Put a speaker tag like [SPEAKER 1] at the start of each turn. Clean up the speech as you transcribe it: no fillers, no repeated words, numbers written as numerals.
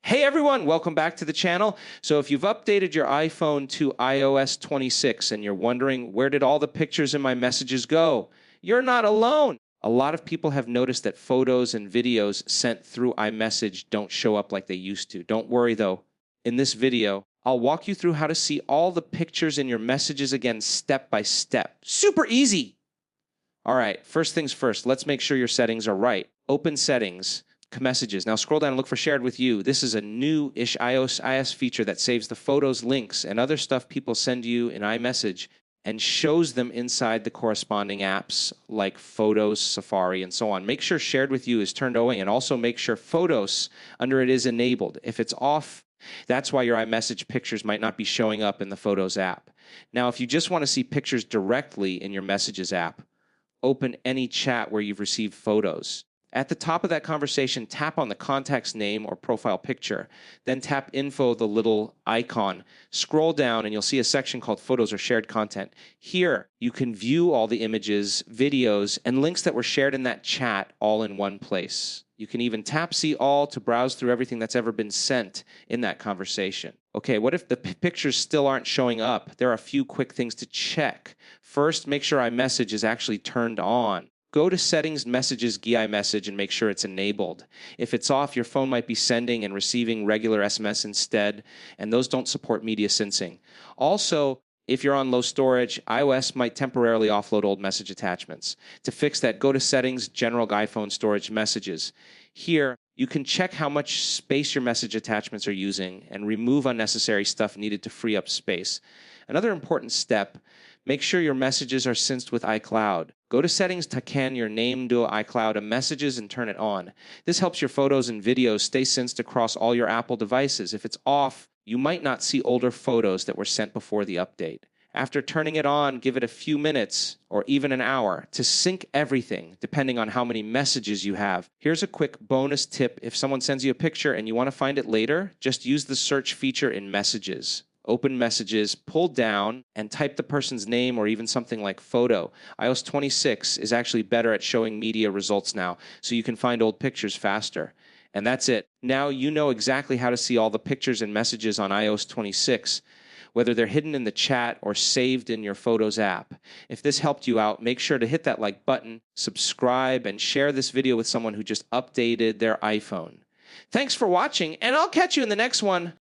[SPEAKER 1] Hey everyone, welcome back to the channel. So if you've updated your iPhone to iOS 26 and you're wondering where did all the pictures in my messages go, you're not alone. A lot of people have noticed that photos and videos sent through iMessage don't show up like they used to. Don't worry though. In this video, I'll walk you through how to see all the pictures in your messages again step by step. Super easy. All right, first things first, let's make sure your settings are right. Open Settings. Messages. Now scroll down and look for Shared with You. This is a new-ish iOS feature that saves the photos, links, and other stuff people send you in iMessage and shows them inside the corresponding apps like Photos, Safari, and so on. Make sure Shared with You is turned on and also make sure Photos under it is enabled. If it's off, that's why your iMessage pictures might not be showing up in the Photos app. Now, if you just want to see pictures directly in your Messages app, open any chat where you've received photos. At the top of that conversation, tap on the contact's name or profile picture. Then tap Info, the little icon. Scroll down and you'll see a section called Photos or Shared Content. Here, you can view all the images, videos, and links that were shared in that chat all in one place. You can even tap See All to browse through everything that's ever been sent in that conversation. Okay, what if the pictures still aren't showing up? There are a few quick things to check. First, make sure iMessage is actually turned on. Go to Settings, Messages, iMessage, and make sure it's enabled. If it's off, your phone might be sending and receiving regular SMS instead, and those don't support media syncing. Also, if you're on low storage, iOS might temporarily offload old message attachments. To fix that, go to Settings, General iPhone Storage Messages. Here, you can check how much space your message attachments are using and remove unnecessary stuff needed to free up space. Another important step, make sure your messages are synced with iCloud. Go to Settings, Tacan your name to iCloud and Messages and turn it on. This helps your photos and videos stay synced across all your Apple devices. If it's off, you might not see older photos that were sent before the update. After turning it on, give it a few minutes or even an hour to sync everything, depending on how many messages you have. Here's a quick bonus tip. If someone sends you a picture and you want to find it later, just use the search feature in Messages. Open Messages, pull down, and type the person's name or even something like photo. iOS 26 is actually better at showing media results now, so you can find old pictures faster. And that's it. Now you know exactly how to see all the pictures and messages on iOS 26, whether they're hidden in the chat or saved in your Photos app. If this helped you out, make sure to hit that like button, subscribe, and share this video with someone who just updated their iPhone. Thanks for watching, and I'll catch you in the next one.